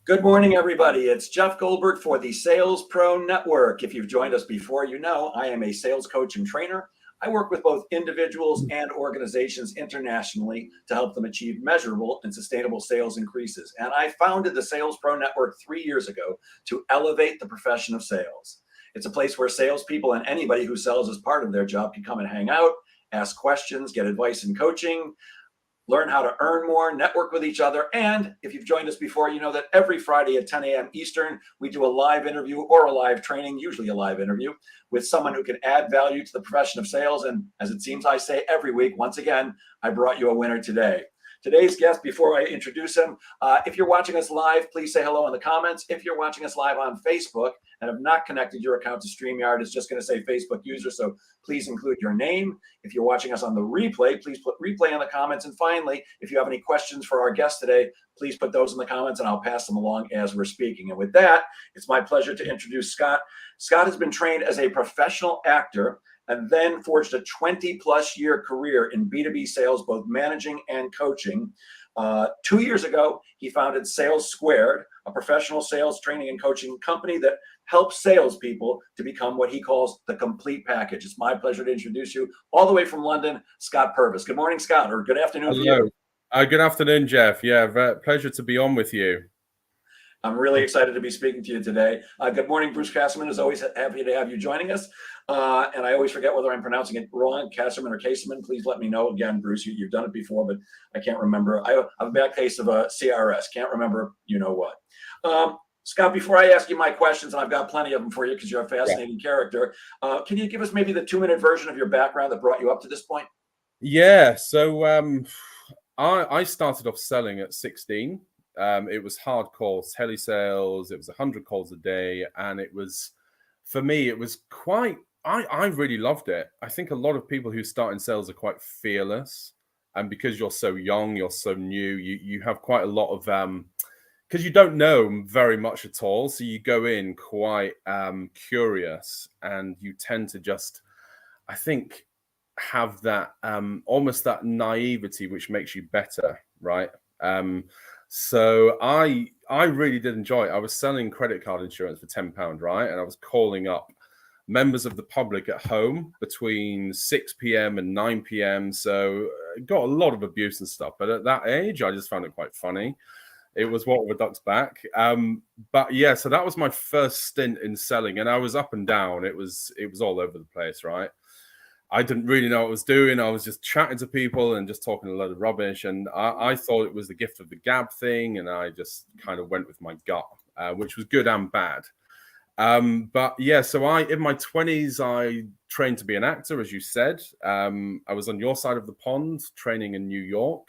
Good morning, everybody. It's Jeff Goldberg for the Sales Pro Network. If you've joined us before, you know I am a sales coach and trainer. I work with both individuals and organizations internationally to help them achieve measurable and sustainable sales increases. And I founded the Sales Pro Network 3 years ago to elevate the profession of sales. It's a place where salespeople and anybody who sells as part of their job can come and hang out, ask questions, get advice and coaching, learn how to earn more, network with each other. And if you've joined us before, you know that every Friday at 10 a.m. Eastern, we do a live interview or a live training, usually a live interview, with someone who can add value to the profession of sales. And as it seems I say every week, once again, I brought you a winner today. Today's guest, before I introduce him, if you're watching us live, please say hello in the comments. If you're watching us live on Facebook and have not connected your account to StreamYard, it's just going to say Facebook user, so please include your name. If you're watching us on the replay, please put replay in the comments. And finally, if you have any questions for our guest today, please put those in the comments and I'll pass them along as we're speaking. And with that, it's my pleasure to introduce Scott. Scott has been trained as a professional actor and then forged a 20-plus year career in B2B sales, both managing and coaching. 2 years ago, he founded Sales Squared, a professional sales training and coaching company that helps salespeople to become what he calls the complete package. It's my pleasure to introduce you all the way from London, Scott Purves. Good morning, Scott, or good afternoon for you. Good afternoon, Jeff. Yeah, pleasure to be on with you. I'm really excited to be speaking to you today. Good morning, Bruce Casserman. As always, happy to have you joining us. And I always forget whether I'm pronouncing it wrong, Casserman or Caseman. Please let me know. Again, Bruce, you've done it before, but I can't remember. I have a bad case of a CRS. Can't remember you know what. Scott, before I ask you my questions, and I've got plenty of them for you because you're a fascinating character, can you give us maybe the 2-minute version of your background that brought you up to this point? Yeah, so I started off selling at 16. It was hardcore telesales. It was 100 calls a day. And it was, for me, it was quite, I really loved it. I think a lot of people who start in sales are quite fearless. And because you're so young, you're so new, you have quite a lot of, because you don't know very much at all. So you go in quite curious and you tend to just, I think, have that almost that naivety, which makes you better, right? So I really did enjoy it. I was selling credit card insurance for £10, right? And I was calling up members of the public at home between 6 p.m. and 9 p.m. So I got a lot of abuse and stuff. But at that age, I just found it quite funny. It was what were ducks back. But yeah, so that was my first stint in selling. And I was up and down. It was all over the place, right? I didn't really know what I was doing. I was just chatting to people and just talking a lot of rubbish. And I thought it was the gift of the gab thing. And I just kind of went with my gut, which was good and bad. But yeah, so in my 20s, I trained to be an actor, as you said. I was on your side of the pond training in New York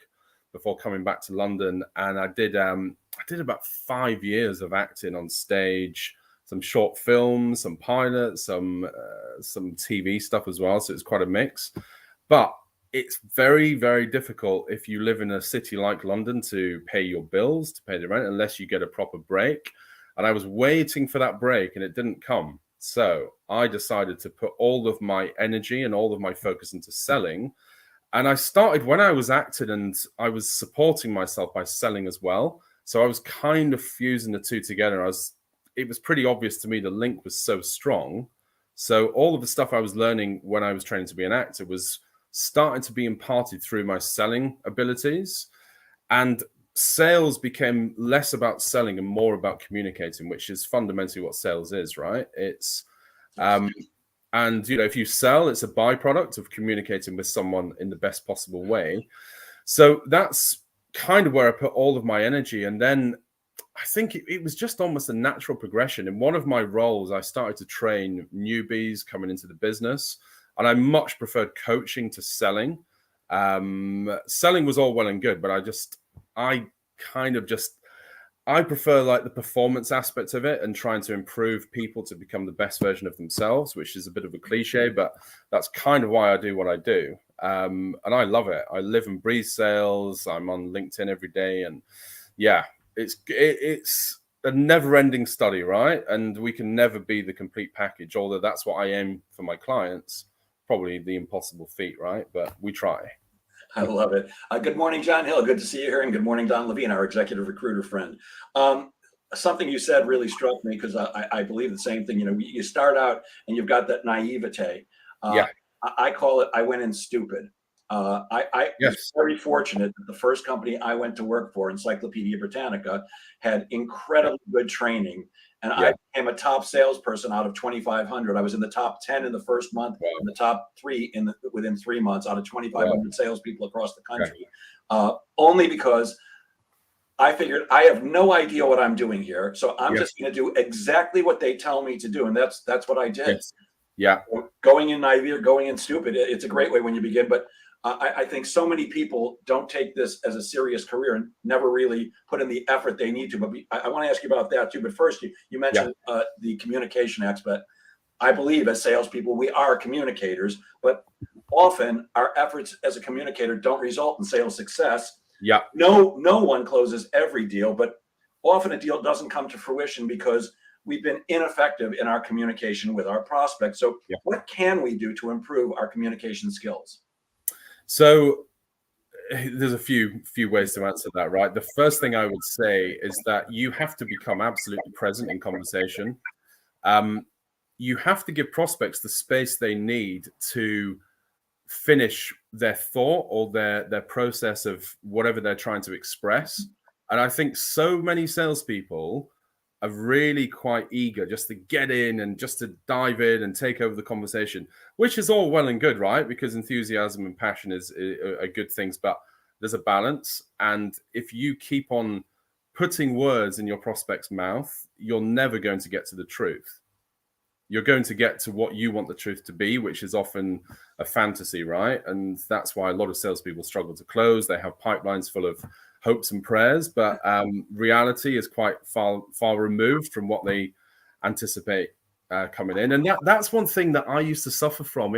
before coming back to London. And I did about 5 years of acting on stage, some short films, some pilots, some TV stuff as well. So it's quite a mix. But it's very, very difficult if you live in a city like London to pay your bills, to pay the rent, unless you get a proper break. And I was waiting for that break and it didn't come. So I decided to put all of my energy and all of my focus into selling. And I started when I was acting and I was supporting myself by selling as well. So I was kind of fusing the two together. It was pretty obvious to me the link was so strong. So all of the stuff I was learning when I was training to be an actor was starting to be imparted through my selling abilities. And sales became less about selling and more about communicating, which is fundamentally what sales is, right? It's, and if you sell, it's a byproduct of communicating with someone in the best possible way. So that's kind of where I put all of my energy. And then I think it was just almost a natural progression. In one of my roles, I started to train newbies coming into the business, and I much preferred coaching to selling. Selling was all well and good, but I prefer like the performance aspect of it and trying to improve people to become the best version of themselves, which is a bit of a cliche, but that's kind of why I do what I do. And I love it. I live and breathe sales. I'm on LinkedIn every day, and yeah. It's a never-ending study, right? And we can never be the complete package, although that's what I aim for my clients. Probably the impossible feat, right? But we try. I love it. Good morning, John Hill. Good to see you here. And good morning, Don Levine, our executive recruiter friend. something you said really struck me because I believe the same thing. You know, you start out and you've got that naivete. Uh, Yeah. I call it, I went in stupid. I was Yes. very fortunate that the first company I went to work for, Encyclopedia Britannica, had Yeah. incredibly good training. And I Yeah. became a top salesperson out of 2,500. I was in the top 10 in the first month, Wow. and the top three within 3 months out of 2,500 Wow. salespeople across the Yeah. country. Only because I figured I have no idea what I'm doing here, so I'm Yeah. just going to do exactly what they tell me to do, and that's what I did. Yes. Yeah. Going in naive or going in stupid, it's a great way when you begin, but I think so many people don't take this as a serious career and never really put in the effort they need to. But I want to ask you about that too. But first, you Yeah. mentioned the communication aspect. I believe as salespeople, we are communicators, but often our efforts as a communicator don't result in sales success. Yeah. No one closes every deal, but often a deal doesn't come to fruition because we've been ineffective in our communication with our prospects. So Yeah. what can we do to improve our communication skills? So there's a few ways to answer that, right? The first thing I would say is that you have to become absolutely present in conversation. You have to give prospects the space they need to finish their thought or their process of whatever they're trying to express. And I think so many salespeople are really quite eager just to get in and just to dive in and take over the conversation, which is all well and good, right? Because enthusiasm and passion are good things, but there's a balance. And if you keep on putting words in your prospect's mouth, you're never going to get to the truth. You're going to get to what you want the truth to be, which is often a fantasy, right? And that's why a lot of salespeople struggle to close. They have pipelines full of hopes and prayers, but reality is quite far removed from what they anticipate coming in. And that's one thing that I used to suffer from.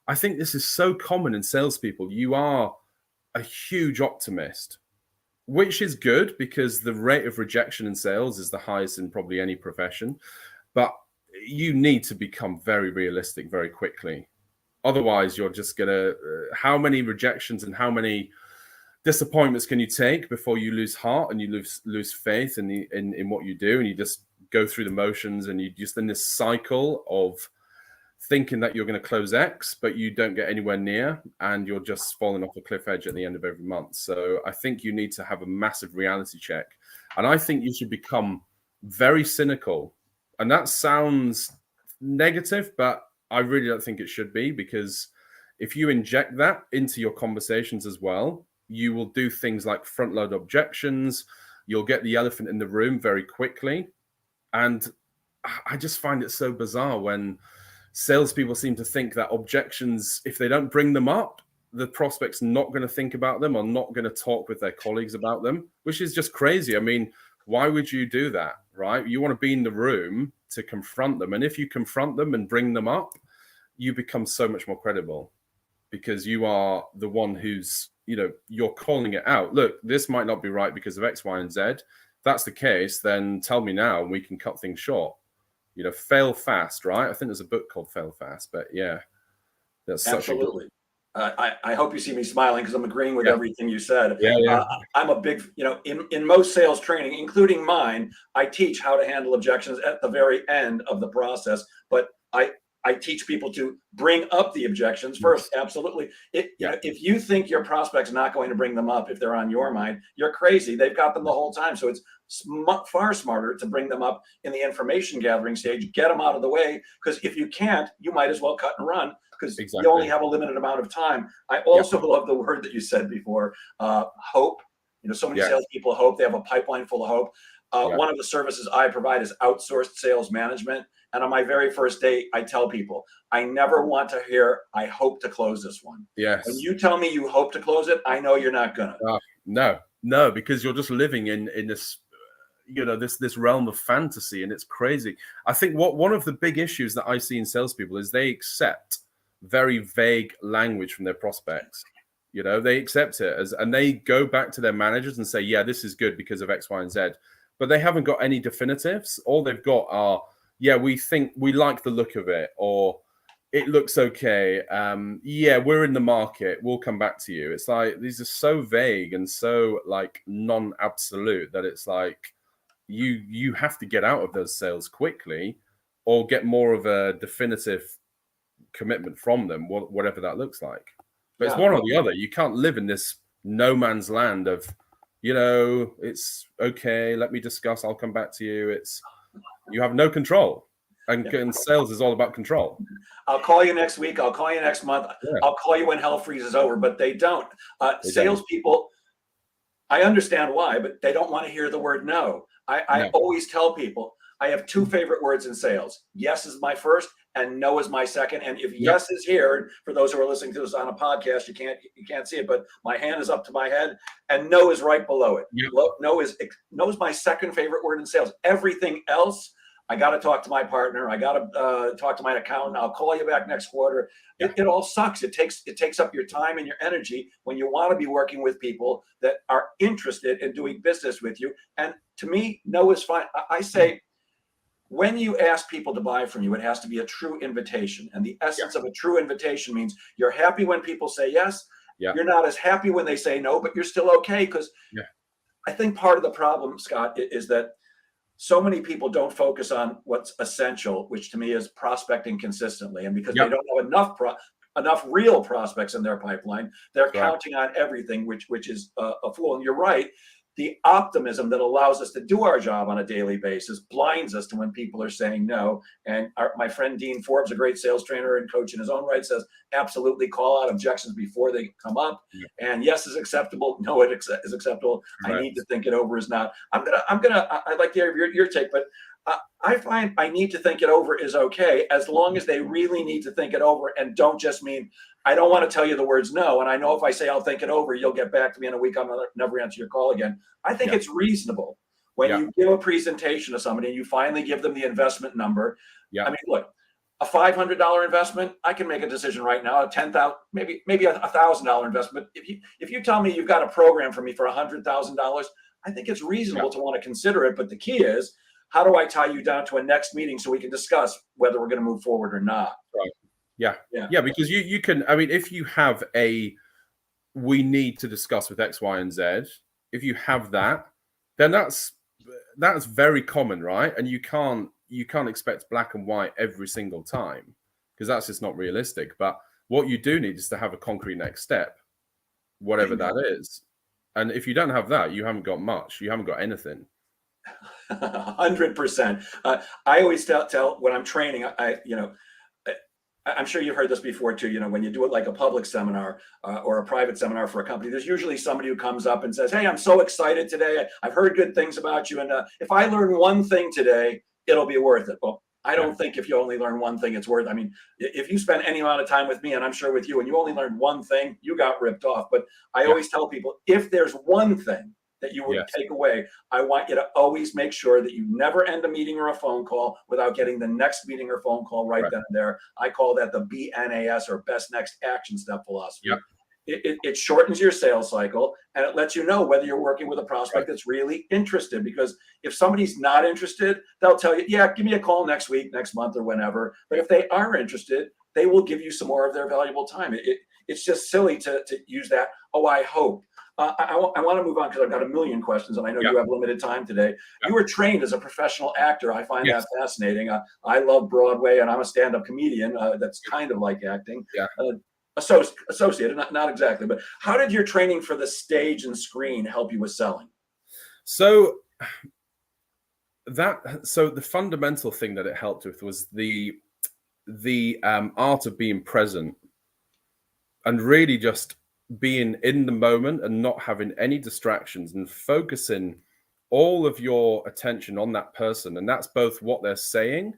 I think this is so common in salespeople. You are a huge optimist, which is good because the rate of rejection in sales is the highest in probably any profession. But you need to become very realistic very quickly. Otherwise, you're just gonna. How many rejections and how many disappointments can you take before you lose heart and you lose faith in what you do, and you just go through the motions and you just in this cycle of thinking that you're going to close X, but you don't get anywhere near, and you're just falling off a cliff edge at the end of every month. So I think you need to have a massive reality check, and I think you should become very cynical. And that sounds negative, but I really don't think it should be, because if you inject that into your conversations as well, you will do things like front load objections. You'll get the elephant in the room very quickly. And I just find it so bizarre when salespeople seem to think that objections, if they don't bring them up, the prospect's not going to think about them or not going to talk with their colleagues about them, which is just crazy. I mean, why would you do that, right? You want to be in the room to confront them. And if you confront them and bring them up, you become so much more credible because you are the one who's, you're calling it out. Look, this might not be right because of X, Y, and Z. If that's the case, then tell me now and we can cut things short. Fail fast, right? I think there's a book called Fail Fast, but yeah, that's Absolutely. I hope you see me smiling because I'm agreeing with Yeah. everything you said. Yeah. I'm a big, in most sales training, including mine, I teach how to handle objections at the very end of the process. But I teach people to bring up the objections first. Absolutely. If you think your prospect's not going to bring them up, if they're on your mind, you're crazy. They've got them the whole time. So it's far smarter to bring them up in the information gathering stage, get them out of the way. Because if you can't, you might as well cut and run, because you only have a limited amount of time. I also love the word that you said before, hope. So many salespeople hope. They have a pipeline full of hope. One of the services I provide is outsourced sales management. And on my very first day, I tell people, I never want to hear, I hope to close this one. Yes. When you tell me you hope to close it, I know you're not gonna. No, because you're just living in this, this realm of fantasy, and it's crazy. I think one of the big issues that I see in salespeople is they accept very vague language from their prospects. They accept it and they go back to their managers and say, yeah, this is good because of X, Y, and Z. But they haven't got any definitives. All they've got are, yeah, we think we like the look of it, or it looks okay. Yeah, we're in the market. We'll come back to you. It's like, these are so vague and so like non-absolute that it's like, you have to get out of those sales quickly, or get more of a definitive commitment from them, whatever that looks like. But it's one or the other. You can't live in this no man's land of, it's okay, let me discuss, I'll come back to you. You have no control. And sales is all about control. I'll call you next week. I'll call you next month. Yeah. I'll call you when hell freezes over, but they don't. Salespeople, I understand why, but they don't want to hear the word no. I always tell people I have two favorite words in sales. Yes is my first and no is my second. And if yes is here, for those who are listening to this on a podcast, you can't see it, but my hand is up to my head, and no is right below it. No is my second favorite word in sales. Everything else, I got to talk to my partner. I got to talk to my accountant. I'll call you back next quarter. It all sucks. It takes up your time and your energy when you want to be working with people that are interested in doing business with you. And to me, no is fine. I say, when you ask people to buy from you, it has to be a true invitation. And the essence of a true invitation means you're happy when people say yes. You're not as happy when they say no, but you're still okay. Because I think part of the problem, Scott, is that so many people don't focus on what's essential, which to me is prospecting consistently. And because they don't have enough real prospects in their pipeline, they're counting on everything, which is a fool. And you're right. The optimism that allows us to do our job on a daily basis blinds us to when people are saying no. And my friend Dean Forbes, a great sales trainer and coach in his own right, says absolutely call out objections before they come up. And yes is acceptable. No, it is acceptable. I need to think it over is not. I'd like to hear your take, but I find I need to think it over is okay, as long as they really need to think it over and don't just mean, I don't want to tell you the words no. And I know if I say I'll think it over, you'll get back to me in a week. I'll never answer your call again. I think it's reasonable when you give a presentation to somebody and you finally give them the investment number. I mean, look, a $500 investment, I can make a decision right now. A $10,000, maybe a $1,000 investment. If you tell me you've got a program for me for $100,000, I think it's reasonable to want to consider it. But the key is, how do I tie you down to a next meeting so we can discuss whether we're going to move forward or not? Yeah, because you can, I mean, if you have we need to discuss with X, Y, and Z, if you have that, then that's very common, right? And you can't expect black and white every single time, because that's just not realistic. But what you do need is to have a concrete next step, whatever that is. And if you don't have that, you haven't got much. You haven't got anything. 100%. I always tell when I'm training, I'm sure you've heard this before too. When you do it like a public seminar or a private seminar for a company, there's usually somebody who comes up and says, "Hey, I'm so excited today. I've heard good things about you. And if I learn one thing today, it'll be worth it." Well, I don't think if you only learn one thing, it's worth it. I mean, if you spend any amount of time with me, and I'm sure with you, and you only learned one thing, you got ripped off. But I always tell people, if there's one thing that you would take away, I want you to always make sure that you never end a meeting or a phone call without getting the next meeting or phone call right then and there. I call that the BNAS, or best next action step philosophy. It shortens your sales cycle, and it lets you know whether you're working with a prospect that's really interested. Because if somebody's not interested, they'll tell you, yeah, give me a call next week, next month, or whenever. But if they are interested, they will give you some more of their valuable time. It's just silly to use that, oh, I hope. I want to move on because I've got a million questions, and I know you have limited time today. You were trained as a professional actor. I find that fascinating. I love Broadway, and I'm a stand-up comedian. That's kind of like acting. Associated, not exactly. But how did your training for the stage and screen help you with selling? So the fundamental thing that it helped with was the art of being present, and really just being in the moment and not having any distractions, and focusing all of your attention on that person. And that's both what they're saying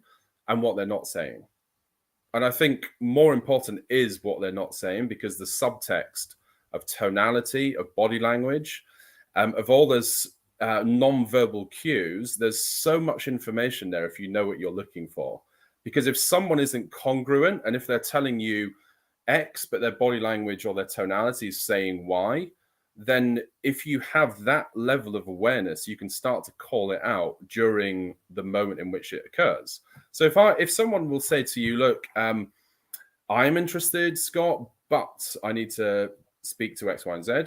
and what they're not saying. And I think more important is what they're not saying, because the subtext of tonality, of body language, of all those non-verbal cues, there's so much information there if you know what you're looking for. Because if someone isn't congruent, and if they're telling you X, but their body language or their tonality is saying Y, then if you have that level of awareness, you can start to call it out during the moment in which it occurs. So if someone will say to you, look, I'm interested, Scott, but I need to speak to X, Y, and Z.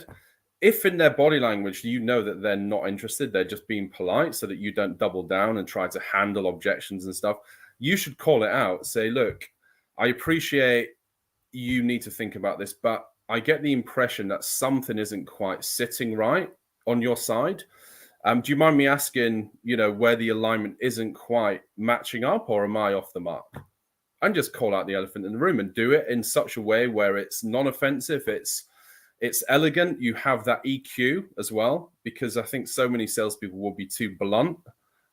if in their body language you know that they're not interested, they're just being polite, so that you don't double down and try to handle objections and stuff, you should call it out. Say, look, I appreciate you need to think about this, but I get the impression that something isn't quite sitting right on your side. Do you mind me asking, where the alignment isn't quite matching up, or am I off the mark? And just call out the elephant in the room and do it in such a way where it's non-offensive, it's elegant. You have that EQ as well, because I think so many salespeople will be too blunt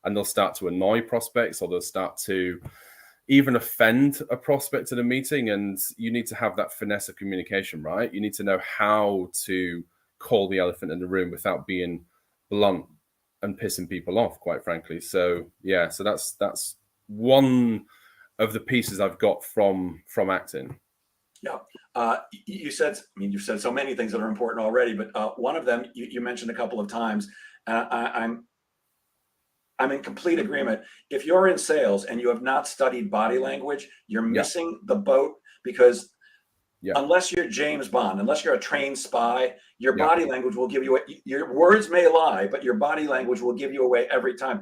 and they'll start to annoy prospects, or they'll start to even offend a prospect at a meeting. And you need to have that finesse of communication, right? You need to know how to call the elephant in the room without being blunt and pissing people off, quite frankly. So yeah, so that's one of the pieces I've got from acting. Yeah. You've said so many things that are important already, but one of them you mentioned a couple of times. I'm in complete agreement. If you're in sales and you have not studied body language, you're missing the boat, because unless you're James Bond, unless you're a trained spy, your body language will give you your words may lie, but your body language will give you away every time.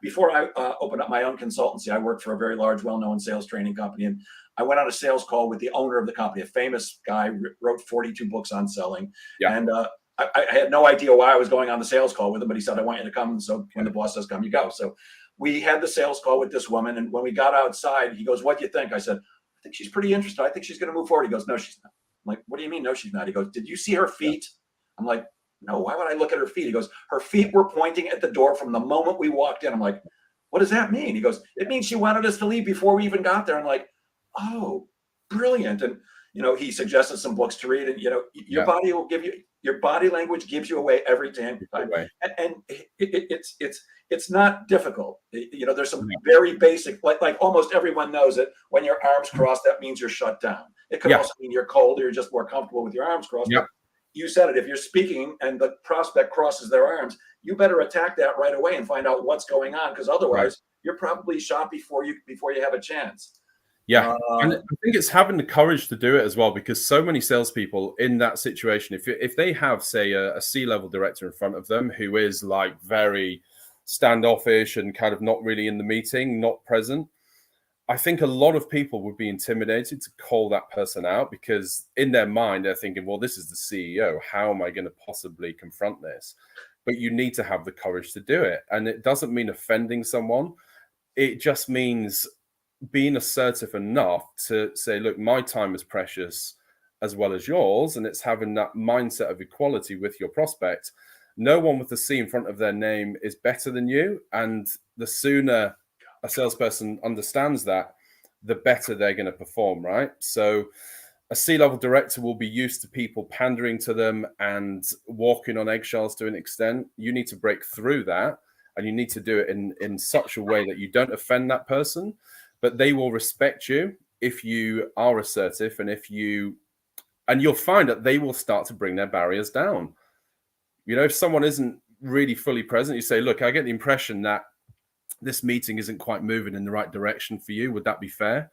Before I opened up my own consultancy, I worked for a very large, well-known sales training company, and I went on a sales call with the owner of the company, a famous guy, wrote 42 books on selling. And I had no idea why I was going on the sales call with him, but he said, I want you to come. So when the boss says come, you go. So we had the sales call with this woman. And when we got outside, he goes, what do you think? I said, I think she's pretty interested. I think she's going to move forward. He goes, no, she's not. I'm like, what do you mean? No, she's not. He goes, did you see her feet? I'm like, no, why would I look at her feet? He goes, her feet were pointing at the door from the moment we walked in. I'm like, what does that mean? He goes, it means she wanted us to leave before we even got there. I'm like, oh, brilliant. And, he suggested some books to read, and, your body will give you, your body language gives you away every time. And it's not difficult. There's some very basic, like almost everyone knows that when your arms crossed, that means you're shut down. It could also mean you're cold, or you're just more comfortable with your arms crossed. You said it. If you're speaking and the prospect crosses their arms, you better attack that right away and find out what's going on, because otherwise you're probably shot before you have a chance. Yeah, and I think it's having the courage to do it as well, because so many salespeople in that situation, if they have, say, a C-level director in front of them who is like very standoffish and kind of not really in the meeting, not present, I think a lot of people would be intimidated to call that person out, because in their mind they're thinking, well, this is the CEO. How am I going to possibly confront this? But you need to have the courage to do it. And it doesn't mean offending someone. It just means being assertive enough to say, look, my time is precious as well as yours. And it's having that mindset of equality with your prospect. No one with a C in front of their name is better than you. And the sooner a salesperson understands that, the better they're going to perform, right? So a C-level director will be used to people pandering to them and walking on eggshells to an extent. You need to break through that, and you need to do it in such a way that you don't offend that person, but they will respect you if you are assertive, and you'll find that they will start to bring their barriers down. If someone isn't really fully present, you say, look, I get the impression that this meeting isn't quite moving in the right direction for you. Would that be fair?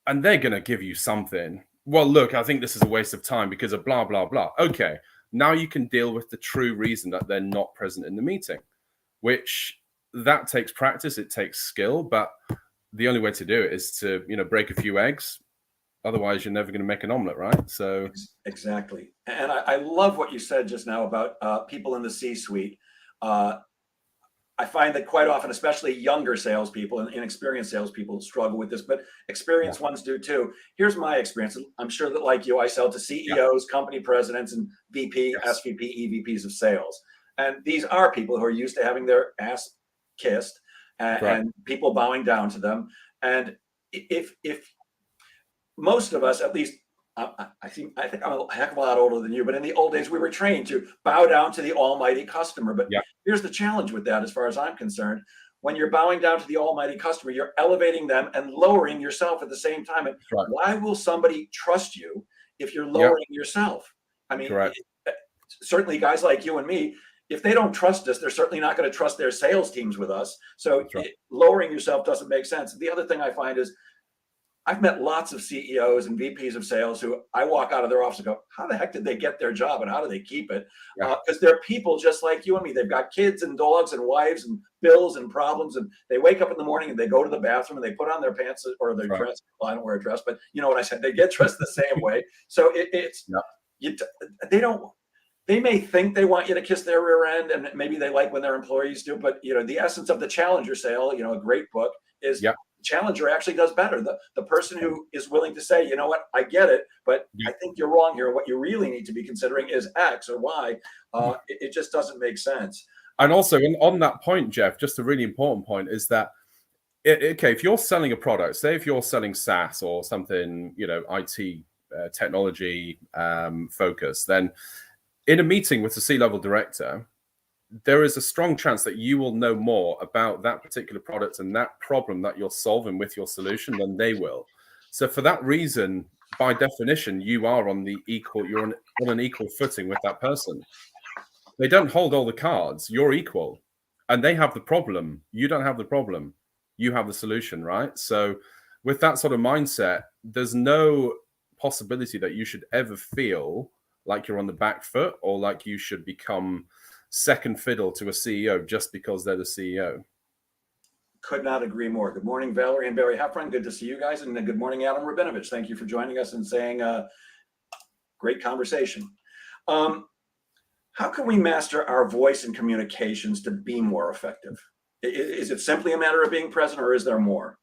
And they're going to give you something. Well, look, I think this is a waste of time because of blah, blah, blah. Okay, now you can deal with the true reason that they're not present in the meeting, which that takes practice. It takes skill, but the only way to do it is to, break a few eggs. Otherwise, you're never going to make an omelet, right? So exactly. And I love what you said just now about people in the C-suite. I find that quite often, especially younger salespeople and inexperienced salespeople, struggle with this, but experienced ones do too. Here's my experience. I'm sure that, like you, I sell to CEOs, company presidents, and VP, SVP, EVPs of sales. And these are people who are used to having their ass kissed and people bowing down to them. And if most of us, at least, I think I'm a heck of a lot older than you, but in the old days, we were trained to bow down to the almighty customer. But here's the challenge with that, as far as I'm concerned. When you're bowing down to the almighty customer, you're elevating them and lowering yourself at the same time. And why will somebody trust you if you're lowering yourself? I mean, certainly guys like you and me, if they don't trust us, they're certainly not going to trust their sales teams with us. So lowering yourself doesn't make sense. The other thing I find is, I've met lots of CEOs and VPs of sales who I walk out of their office and go, how the heck did they get their job and how do they keep it? Yeah. Because they're people just like you and me. They've got kids and dogs and wives and bills and problems. And they wake up in the morning and they go to the bathroom and they put on their pants or their dress. Well, I don't wear a dress, but you know what I said. They get dressed the same way. So they may think they want you to kiss their rear end, and maybe they like when their employees do. But the essence of the Challenger sale, a great book, is Challenger actually does better. The person who is willing to say, you know what, I get it, but I think you're wrong here. What you really need to be considering is X or Y. It just doesn't make sense. And also on that point, Jeff, just a really important point is that, okay, if you're selling a product, say if you're selling SaaS or something, IT technology focus, then in a meeting with the C-level director, there is a strong chance that you will know more about that particular product and that problem that you're solving with your solution than they will. So for that reason, by definition, you are on an equal footing with that person. They don't hold all the cards. You're equal. And they have the problem. You don't have the problem. You have the solution, right? So with that sort of mindset, there's no possibility that you should ever feel like you're on the back foot or like you should become second fiddle to a CEO just because they're the CEO. Could not agree more. Good morning, Valerie and Barry Heffron. Good to see you guys. And good morning, Adam Rabinovich. Thank you for joining us and saying great conversation. How can we master our voice and communications to be more effective? Is it simply a matter of being present, or is there more?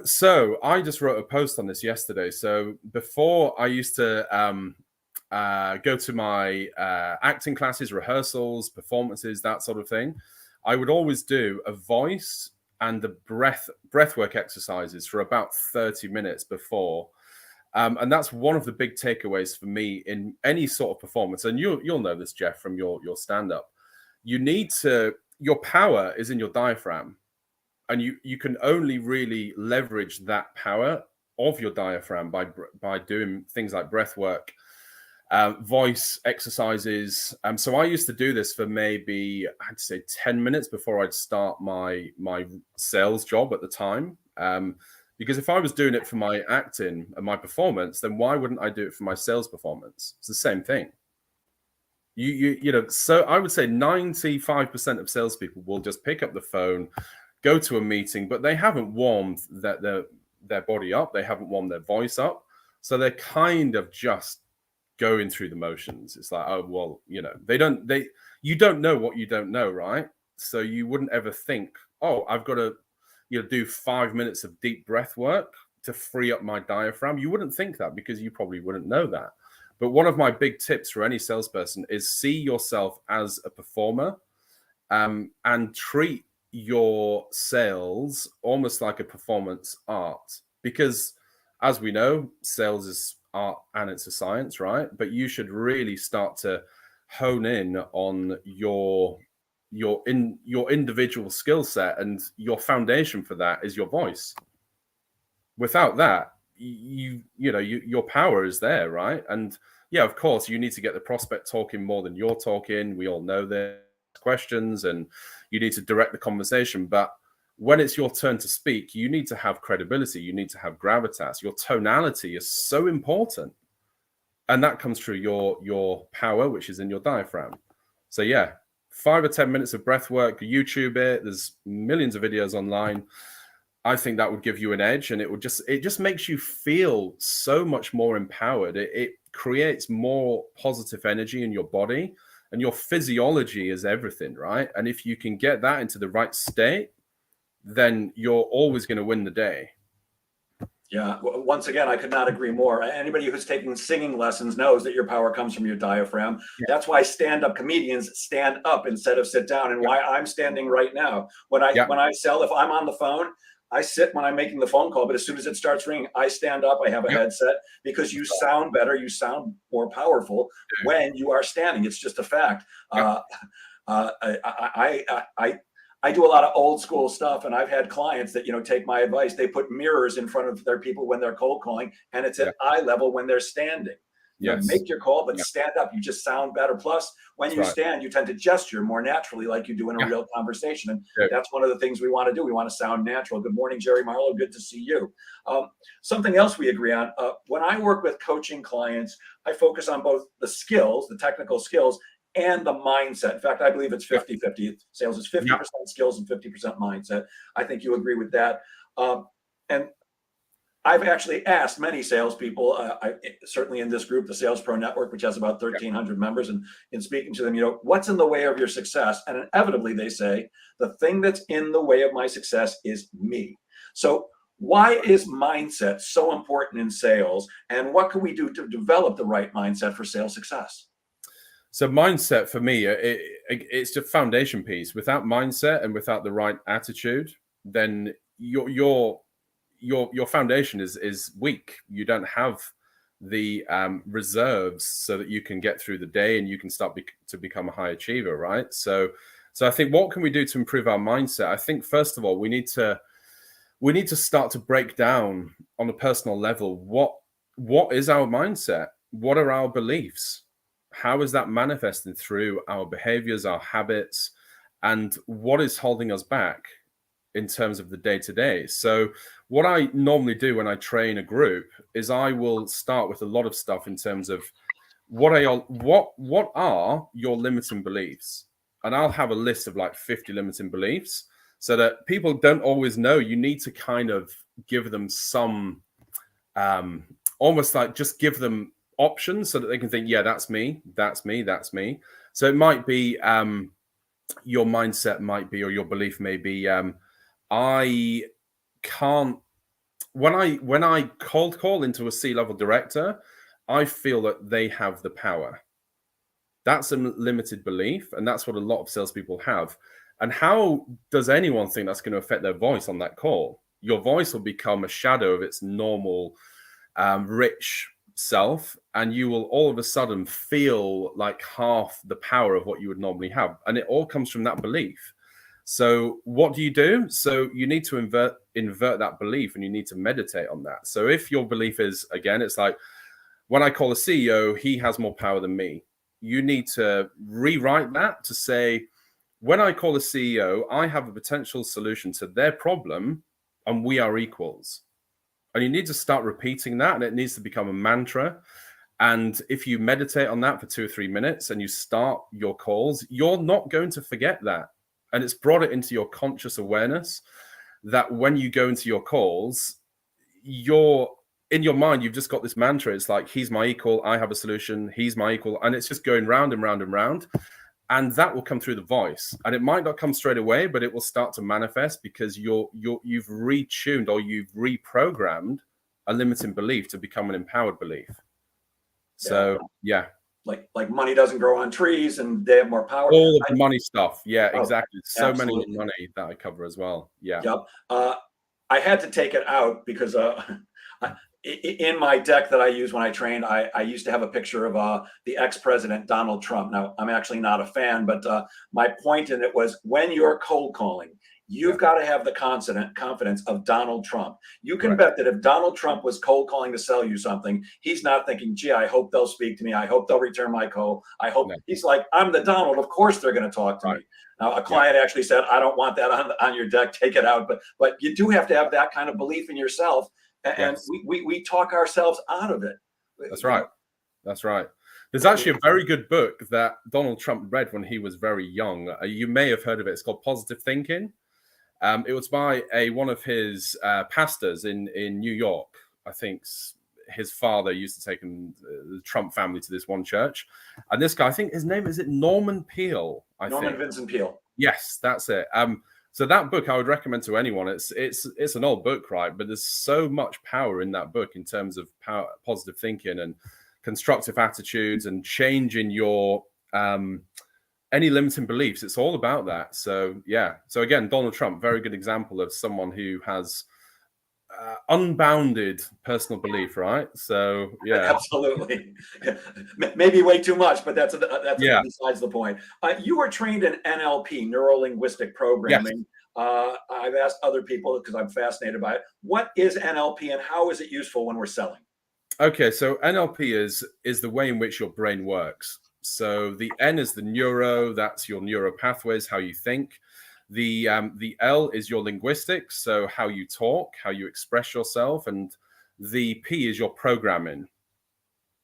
So I just wrote a post on this yesterday. So before I used to go to my acting classes, rehearsals, performances, that sort of thing. I would always do a voice and the breathwork exercises for about 30 minutes before. And that's one of the big takeaways for me in any sort of performance. And you'll know this, Jeff, from your stand-up. Your power is in your diaphragm. And you can only really leverage that power of your diaphragm by doing things like breathwork, voice exercises. So I used to do this for maybe, I'd say 10 minutes before I'd start my sales job at the time. Because if I was doing it for my acting and my performance, then why wouldn't I do it for my sales performance? It's the same thing. So I would say 95% of salespeople will just pick up the phone, go to a meeting, but they haven't warmed their body up. They haven't warmed their voice up. So they're kind of just going through the motions. It's like, oh, well, you don't know what you don't know, right? So you wouldn't ever think, oh, I've got to do 5 minutes of deep breath work to free up my diaphragm. You wouldn't think that because you probably wouldn't know that. But one of my big tips for any salesperson is see yourself as a performer, and treat your sales almost like a performance art. Because as we know, sales is art and it's a science, right? But you should really start to hone in on your individual skill set, and your foundation for that is your voice. Without that, your power is there, right? And yeah, of course, you need to get the prospect talking more than you're talking. We all know there's questions, and you need to direct the conversation. But when it's your turn to speak, you need to have credibility. You need to have gravitas. Your tonality is so important, and that comes through your power, which is in your diaphragm. So yeah, 5 or 10 minutes of breath work. YouTube it. There's millions of videos online. I think that would give you an edge, and it just makes you feel so much more empowered. It creates more positive energy in your body, and your physiology is everything, right? And if you can get that into the right state, then you're always going to win the day. Yeah. Once again, I could not agree more. Anybody who's taking singing lessons knows that your power comes from your diaphragm. Yeah. That's why stand-up comedians stand up instead of sit down, and why I'm standing right now. When I sell, if I'm on the phone, I sit when I'm making the phone call, but as soon as it starts ringing, I stand up. I have a headset, because you sound better. You sound more powerful when you are standing. It's just a fact. I do a lot of old school stuff, and I've had clients that, take my advice. They put mirrors in front of their people when they're cold calling, and it's at eye level when they're standing. Yes. make your call, but Yeah. stand up. You just sound better. Plus, when That's you right. stand, you tend to gesture more naturally like you do in a Yeah. real conversation. And Yeah. that's one of the things we want to do. We want to sound natural. Good morning, Jerry Marlowe. Good to see you. Something else we agree on, when I work with coaching clients, I focus on both the skills, the technical skills, and the mindset. In fact, I believe it's Yeah. 50-50. Sales is 50% Yeah. skills and 50% mindset. I think you agree with that. And I've actually asked many salespeople, certainly in this group, the Sales Pro Network, which has about 1,300 members, and in speaking to them, what's in the way of your success? And inevitably they say, the thing that's in the way of my success is me. So why is mindset so important in sales? And what can we do to develop the right mindset for sales success? So mindset for me, it's the foundation piece. Without mindset and without the right attitude, then your foundation is weak. You don't have the reserves so that you can get through the day and you can start to become a high achiever, right? So I think, what can we do to improve our mindset? I think first of all, we need to start to break down on a personal level what is our mindset? What are our beliefs? How is that manifesting through our behaviors, our habits, and what is holding us back in terms of the day-to-day? So what I normally do when I train a group is I will start with a lot of stuff in terms of what are your limiting beliefs? And I'll have a list of like 50 limiting beliefs so that people don't always know. You need to kind of give them some almost like just give them options so that they can think, yeah, that's me, that's me, that's me. So it might be your mindset might be, or your belief may be, I can't, when I cold call into a C-level director, I feel that they have the power. That's a limited belief, and that's what a lot of salespeople have. And how does anyone think that's going to affect their voice on that call? Your voice will become a shadow of its normal, rich self, and you will all of a sudden feel like half the power of what you would normally have. And it all comes from that belief. So what do? So you need to invert that belief, and you need to meditate on that. So if your belief is, again, it's like, when I call a CEO, he has more power than me. You need to rewrite that to say, when I call a CEO, I have a potential solution to their problem, and we are equals. And you need to start repeating that, and it needs to become a mantra. And if you meditate on that for 2 or 3 minutes and you start your calls, you're not going to forget that. And it's brought it into your conscious awareness that when you go into your calls, in your mind, you've just got this mantra. It's like, he's my equal, I have a solution, he's my equal. And it's just going round and round and round. And that will come through the voice. And it might not come straight away, but it will start to manifest because you've retuned, or you've reprogrammed a limiting belief to become an empowered belief. So, yeah. Like money doesn't grow on trees and they have more power. All of the money stuff. Yeah, exactly. So absolutely. many money that I cover as well. Yeah. Yep. I had to take it out because in my deck that I use when I train, I used to have a picture of the ex-president Donald Trump. Now, I'm actually not a fan, but my point in it was, when you're cold calling, you've got to have the confidence of Donald Trump. You can bet that if Donald Trump was cold calling to sell you something, he's not thinking, gee, I hope they'll speak to me. I hope they'll return my call. I hope. He's like, I'm the Donald. Of course they're going to talk to me. Now, a client actually said, I don't want that on your deck. Take it out. But you do have to have that kind of belief in yourself. And we talk ourselves out of it. That's right. That's right. There's actually a very good book that Donald Trump read when he was very young. You may have heard of it. It's called Positive Thinking. It was by one of his pastors in New York. I think his father used to take the Trump family to this one church. And this guy, I think his name, is it Norman Peale? Norman Vincent Peale. Yes, that's it. So that book I would recommend to anyone. It's an old book, right? But there's so much power in that book in terms of positive thinking and constructive attitudes and changing your any limiting beliefs. It's all about that. So yeah. So again, Donald Trump, very good example of someone who has unbounded personal belief, right? So yeah, absolutely. Maybe way too much, but that's besides the point. You were trained in NLP, Neurolinguistic Programming. Yes. I've asked other people because I'm fascinated by it. What is NLP and how is it useful when we're selling? Okay, so NLP is the way in which your brain works. So the N is the neuro, that's your neural pathways, how you think. The L is your linguistics, so how you talk, how you express yourself, and the P is your programming.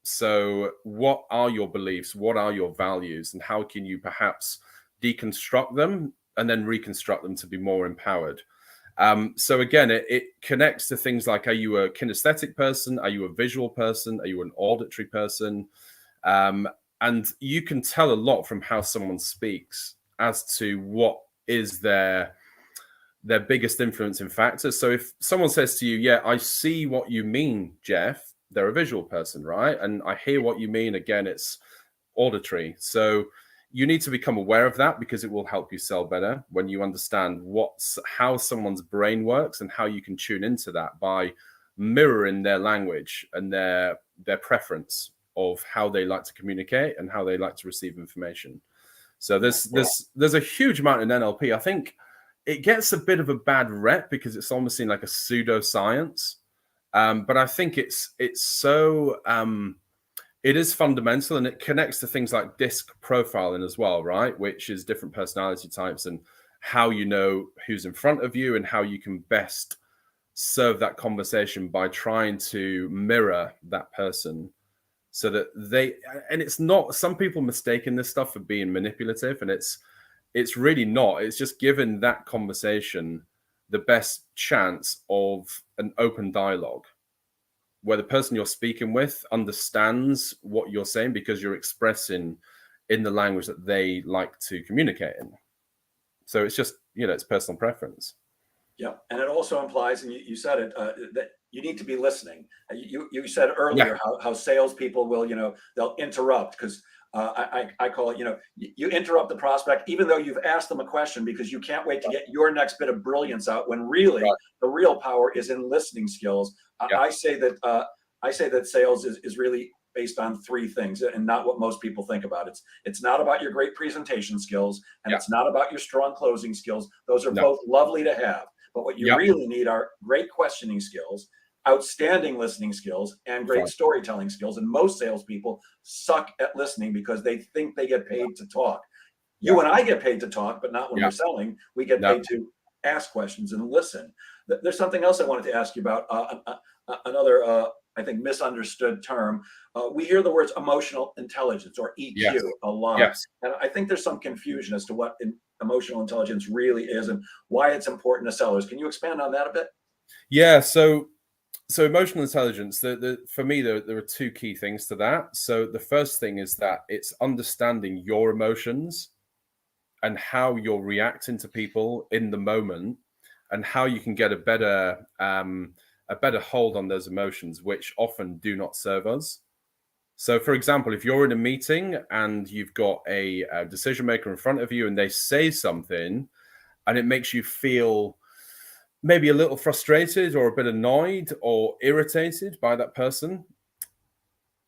So what are your beliefs? What are your values? And how can you perhaps deconstruct them and then reconstruct them to be more empowered? So again, it connects to things like, are you a kinesthetic person? Are you a visual person? Are you an auditory person? And you can tell a lot from how someone speaks as to what is their biggest influencing factors. So if someone says to you, yeah, I see what you mean, Jeff, they're a visual person, right? And I hear what you mean, again, it's auditory. So you need to become aware of that, because it will help you sell better when you understand how someone's brain works and how you can tune into that by mirroring their language and their preference of how they like to communicate and how they like to receive information. So there's a huge amount in NLP. I think it gets a bit of a bad rep because it's almost seen like a pseudoscience. But I think it's so it is fundamental, and it connects to things like disc profiling as well, right? Which is different personality types and how you know who's in front of you and how you can best serve that conversation by trying to mirror that person so that and it's not, some people mistaken this stuff for being manipulative, and it's really not. It's just giving that conversation the best chance of an open dialogue where the person you're speaking with understands what you're saying because you're expressing in the language that they like to communicate in. So it's just, it's personal preference. Yeah, and it also implies, and you said it, that you need to be listening. You said earlier how salespeople will, they'll interrupt because I call it, you interrupt the prospect even though you've asked them a question because you can't wait to get your next bit of brilliance out, when really the real power is in listening skills. I say that sales is really based on three things, and not what most people think about. It's not about your great presentation skills, and it's not about your strong closing skills. Those are both lovely to have. But what you really need are great questioning skills, outstanding listening skills, and great storytelling skills. And most salespeople suck at listening because they think they get paid to talk. You and I get paid to talk, but not when we're selling. We get paid to ask questions and listen. There's something else I wanted to ask you about. Another, I think, misunderstood term. We hear the words emotional intelligence, or EQ, a lot. And I think there's some confusion as to what emotional intelligence really is and why it's important to sellers. Can you expand on that a bit? Yeah. So emotional intelligence, for me, there are two key things to that. So the first thing is that it's understanding your emotions and how you're reacting to people in the moment, and how you can get a better hold on those emotions, which often do not serve us. So, for example, if you're in a meeting and you've got a decision maker in front of you and they say something and it makes you feel maybe a little frustrated or a bit annoyed or irritated by that person,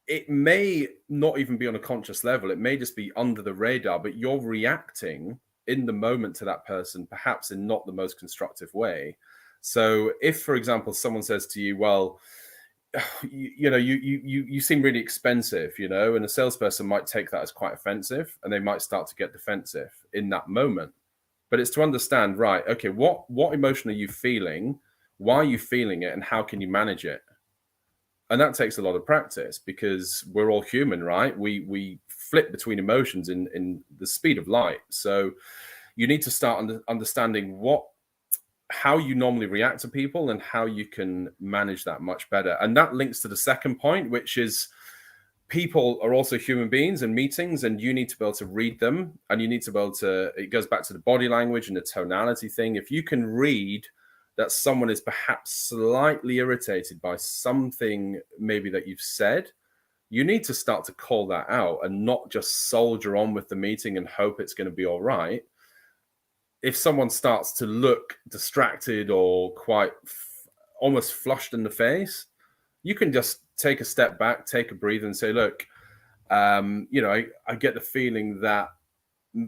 it may not even be on a conscious level. It may just be under the radar, but you're reacting in the moment to that person, perhaps in not the most constructive way. So if, for example, someone says to you, well, you seem really expensive, and a salesperson might take that as quite offensive, and they might start to get defensive in that moment. But it's to understand, right, okay, what emotion are you feeling? Why are you feeling it? And how can you manage it? And that takes a lot of practice, because we're all human, right? We flip between emotions in the speed of light. So you need to start understanding how you normally react to people and how you can manage that much better. And that links to the second point, which is people are also human beings in meetings, and you need to be able to read them, and you need to be able to, it goes back to the body language and the tonality thing. If you can read that someone is perhaps slightly irritated by something maybe that you've said, you need to start to call that out and not just soldier on with the meeting and hope it's going to be all right. If someone starts to look distracted or quite almost flushed in the face, you can just take a step back, take a breather, and say, look, I get the feeling that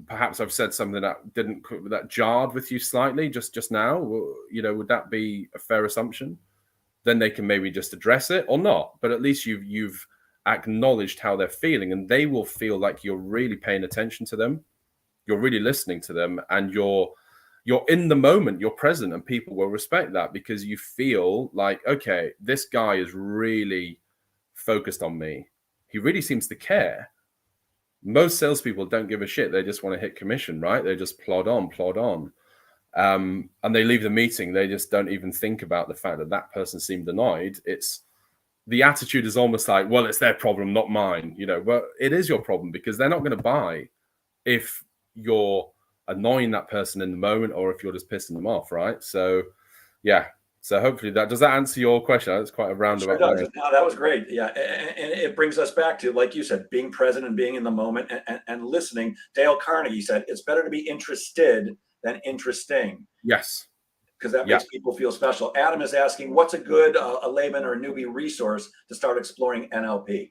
perhaps I've said something that jarred with you slightly just now. Would that be a fair assumption? then they can maybe just address it or not. But at least you've acknowledged how they're feeling, and they will feel like you're really paying attention to them, you're really listening to them, and you're in the moment, you're present, and people will respect that because you feel like, okay, this guy is really focused on me. He really seems to care. Most salespeople don't give a shit. They just want to hit commission, right? They just plod on. And they leave the meeting. They just don't even think about the fact that that person seemed annoyed. It's the attitude is almost like, well, it's their problem, not mine. But it is your problem because they're not going to buy if you're annoying that person in the moment or if you're just pissing them off, right? So, yeah. So hopefully does that answer your question? That's quite a roundabout way. No, that was great. Yeah, and it brings us back to, like you said, being present and being in the moment and listening. Dale Carnegie said, it's better to be interested than interesting. Yes. Because that makes people feel special. Adam is asking, what's a good a layman or a newbie resource to start exploring NLP?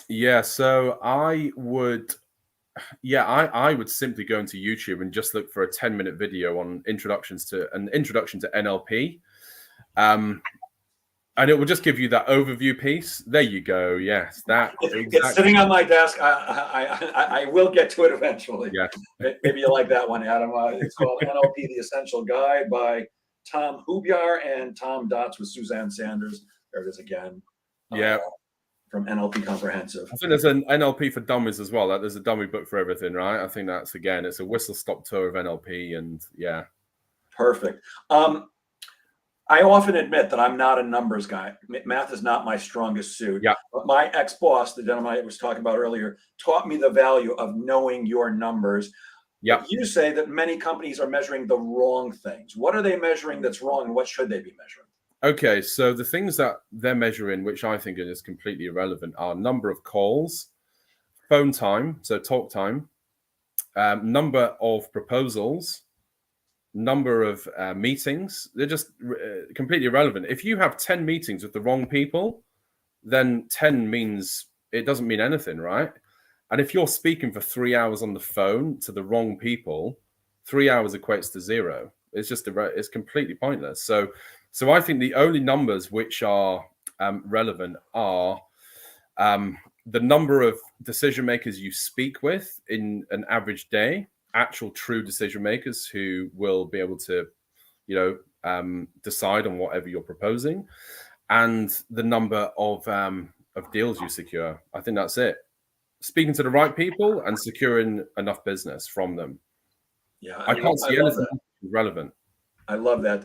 Yeah, so I would simply go into YouTube and just look for a 10-minute video on introduction to NLP. And it will just give you that overview piece. There you go. Yes, that. It's sitting on my desk. I will get to it eventually. Yeah. Maybe you like that one, Adam. It's called NLP: The Essential Guide by Tom Hubyar and Tom Dotz with Suzanne Sanders. There it is again. Yeah. From NLP Comprehensive. I think there's an NLP for dummies as well. There's a dummy book for everything, right? I think that's, again, it's a whistle-stop tour of NLP, and yeah. Perfect. I often admit that I'm not a numbers guy. Math is not my strongest suit. Yeah. But my ex-boss, the gentleman I was talking about earlier, taught me the value of knowing your numbers. Yeah. You say that many companies are measuring the wrong things. What are they measuring that's wrong, and what should they be measuring? Okay, so the things that they're measuring, which I think is completely irrelevant, are number of calls, phone time, so talk time, number of proposals, number of meetings. They're just completely irrelevant. If you have 10 meetings with the wrong people, then 10 means it doesn't mean anything, right? And if you're speaking for 3 hours on the phone to the wrong people, 3 hours equates to 0. It's just it's completely pointless. So I think the only numbers which are relevant are the number of decision makers you speak with in an average day, actual true decision makers who will be able to, decide on whatever you're proposing, and the number of deals you secure. I think that's it. Speaking to the right people and securing enough business from them. Yeah, I can't see anything relevant. I love that.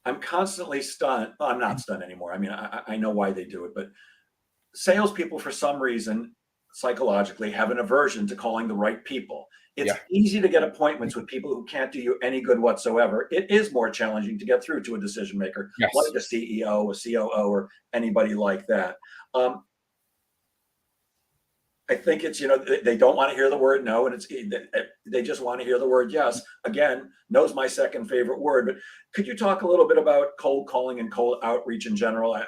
I'm constantly stunned. Well, I'm not stunned anymore. I mean, I know why they do it, but salespeople, for some reason, psychologically, have an aversion to calling the right people. It's easy to get appointments with people who can't do you any good whatsoever. It is more challenging to get through to a decision maker, like a CEO, a COO, or anybody like that. I think it's, they don't want to hear the word no, and they just want to hear the word yes. Again, no's my second favorite word, but could you talk a little bit about cold calling and cold outreach in general?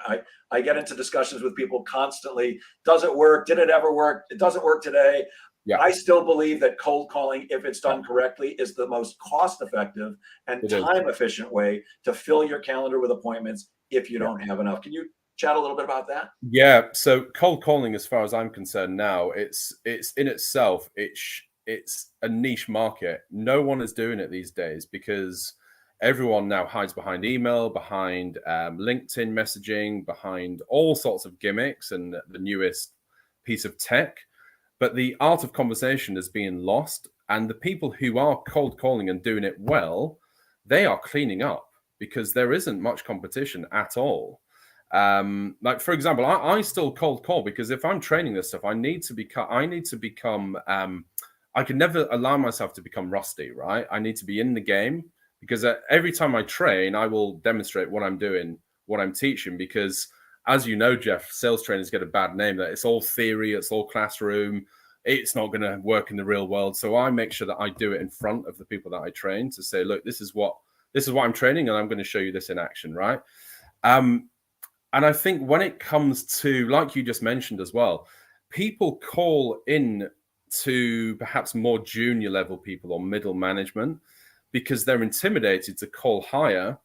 I get into discussions with people constantly. Does it work? Did it ever work? It doesn't work today. Yeah. I still believe that cold calling, if it's done correctly, is the most cost-effective and time-efficient way to fill your calendar with appointments if you don't have enough. Can you chat a little bit about that? Yeah. So cold calling, as far as I'm concerned now, it's in itself, it's a niche market. No one is doing it these days because everyone now hides behind email, behind LinkedIn messaging, behind all sorts of gimmicks and the newest piece of tech. But the art of conversation is being lost. And the people who are cold calling and doing it well, they are cleaning up because there isn't much competition at all. Like, for example, I still cold call because if I'm training this stuff, I need to become, I can never allow myself to become rusty, right? I need to be in the game because every time I train, I will demonstrate what I'm doing, what I'm teaching, because as you know, Jeff, sales trainers get a bad name that it's all theory, it's all classroom, it's not going to work in the real world. So I make sure that I do it in front of the people that I train to say, look, this is what I'm training, and I'm going to show you this in action, right? And I think when it comes to, like you just mentioned as well, people call in to perhaps more junior level people or middle management because they're intimidated to call higher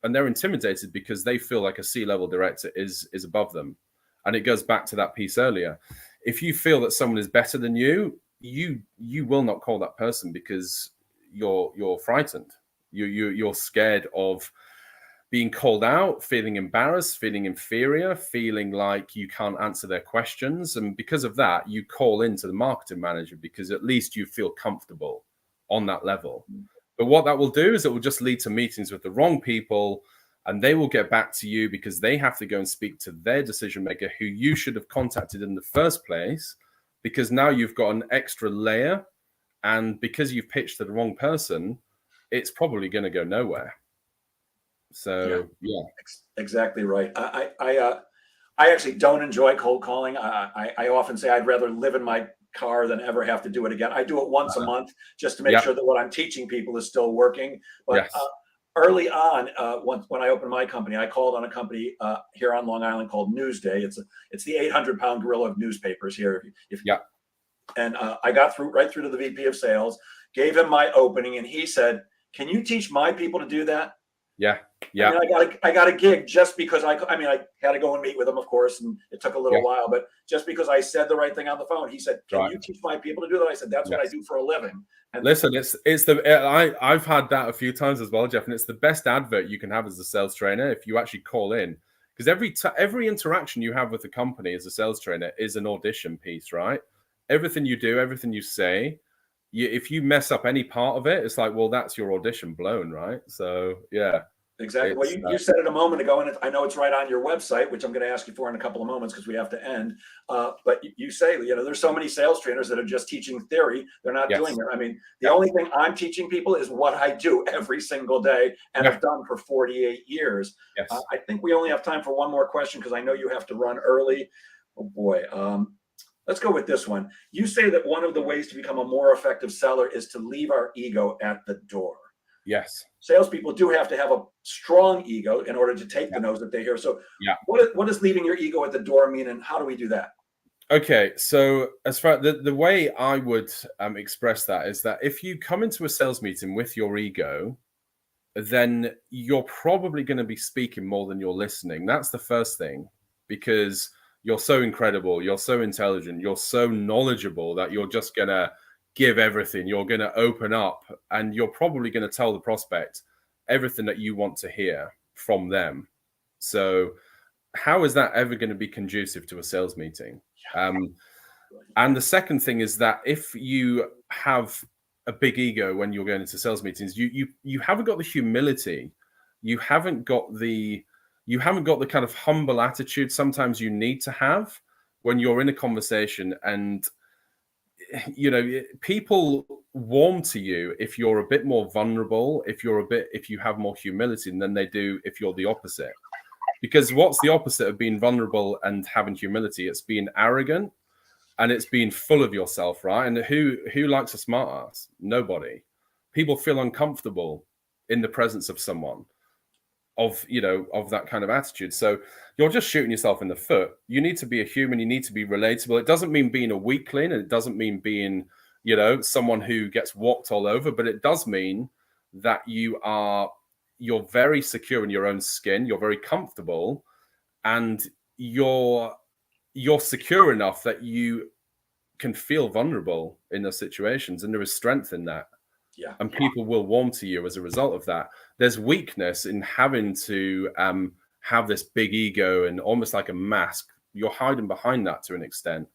and they're intimidated because they feel like a C-level director is above them. And it goes back to that piece earlier. If you feel that someone is better than you, you will not call that person because you're frightened. You're scared of being called out, feeling embarrassed, feeling inferior, feeling like you can't answer their questions. And because of that, you call into the marketing manager because at least you feel comfortable on that level. But what that will do is it will just lead to meetings with the wrong people, and they will get back to you because they have to go and speak to their decision maker who you should have contacted in the first place, because now you've got an extra layer. And because you've pitched to the wrong person, it's probably going to go nowhere. So, yeah. Exactly right. I actually don't enjoy cold calling. I often say I'd rather live in my car than ever have to do it again. I do it once a month just to make sure that what I'm teaching people is still working. But early on, when I opened my company, I called on a company here on Long Island called Newsday. It's the 800-pound gorilla of newspapers here. And I got right through to the VP of sales, gave him my opening, and he said, "Can you teach my people to do that?" Yeah. I got a gig just because I had to go and meet with him, of course, and it took a little while, but just because I said the right thing on the phone. He said, "Can you teach my people to do that?" I said, "That's what I do for a living." And listen, I've had that a few times as well, Jeff, and it's the best advert you can have as a sales trainer if you actually call in, because every interaction you have with the company as a sales trainer is an audition piece, right? Everything you do, everything you say, if you mess up any part of it, it's like, well, that's your audition blown, right? So, yeah. Exactly. Well, you said it a moment ago, and I know it's right on your website, which I'm going to ask you for in a couple of moments because we have to end. But you say, there's so many sales trainers that are just teaching theory. They're not doing it. I mean, the only thing I'm teaching people is what I do every single day and have done for 48 years. Yes. I think we only have time for one more question because I know you have to run early. Oh, boy. Let's go with this one. You say that one of the ways to become a more effective seller is to leave our ego at the door. Yes. Salespeople do have to have a strong ego in order to take the no's that they hear. So what does leaving your ego at the door mean, and how do we do that? Okay, so as far the way I would express that is that if you come into a sales meeting with your ego, then you're probably going to be speaking more than you're listening. That's the first thing, because you're so incredible, you're so intelligent, you're so knowledgeable that you're just going to give everything. You're going to open up, and you're probably going to tell the prospect everything that you want to hear from them. So how is that ever going to be conducive to a sales meeting? And the second thing is that if you have a big ego when you're going into sales meetings, you haven't got the humility, you haven't got the kind of humble attitude sometimes you need to have when you're in a conversation. And people warm to you if you're a bit more vulnerable, if you have more humility than they do if you're the opposite. Because what's the opposite of being vulnerable and having humility? It's being arrogant, and it's being full of yourself, right? And who likes a smart ass? Nobody. People feel uncomfortable in the presence of someone of that kind of attitude. So you're just shooting yourself in the foot. You need to be a human. You need to be relatable. It doesn't mean being a weakling, and it doesn't mean being, someone who gets walked all over, but it does mean that you're very secure in your own skin. You're very comfortable, and you're secure enough that you can feel vulnerable in those situations, and there is strength in that. Yeah. And people will warm to you as a result of that. There's weakness in having to have this big ego and almost like a mask. You're hiding behind that to an extent.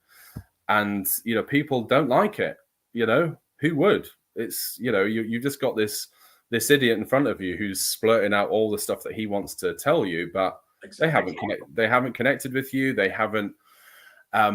And, people don't like it. Who would? It's, you just got this idiot in front of you who's splurting out all the stuff that he wants to tell you, but they haven't connected with you. They haven't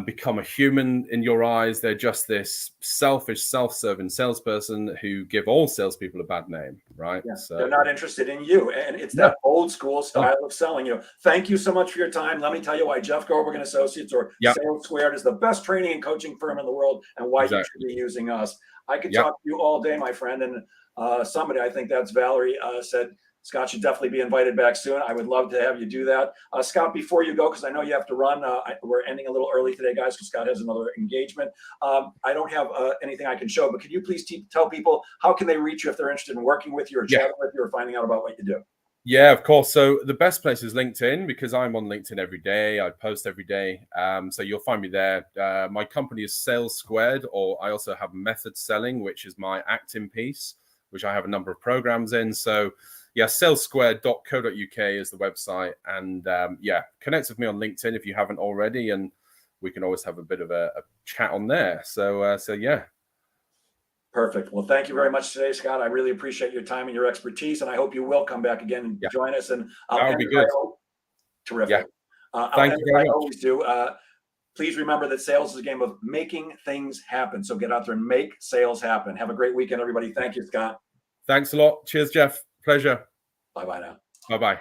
become a human in your eyes. They're just this selfish, self-serving salesperson who give all salespeople a bad name, right? Yeah. So they're not interested in you, and it's that old school style of selling. Thank you so much for your time. Let me tell you why Jeff Goldberg and Associates, or Sales Squared, is the best training and coaching firm in the world, and why you should be using us. I could talk to you all day, my friend, and somebody, I think that's Valerie, said Scott should definitely be invited back soon. I would love to have you do that. Scott, before you go, because I know you have to run, we're ending a little early today, guys, because Scott has another engagement. I don't have anything I can show, but could you please tell people how can they reach you if they're interested in working with you or chatting with you or finding out about what you do? Yeah, of course. So the best place is LinkedIn because I'm on LinkedIn every day. I post every day. So you'll find me there. My company is Sales Squared, or I also have Method Selling, which is my acting piece, which I have a number of programs in. So yeah, salessquared.co.uk is the website. And yeah, connect with me on LinkedIn if you haven't already. And we can always have a bit of a chat on there. So yeah. Perfect. Well, thank you very much today, Scott. I really appreciate your time and your expertise, and I hope you will come back again and Yeah, join us. And I'll that'll end be as good. terrific. Yeah. I'll Thank end you as very I much. always do. Please remember that sales is a game of making things happen. So get out there and make sales happen. Have a great weekend, everybody. Thank you, Scott. Thanks a lot. Cheers, Jeff. Pleasure. Bye-bye now. Bye-bye.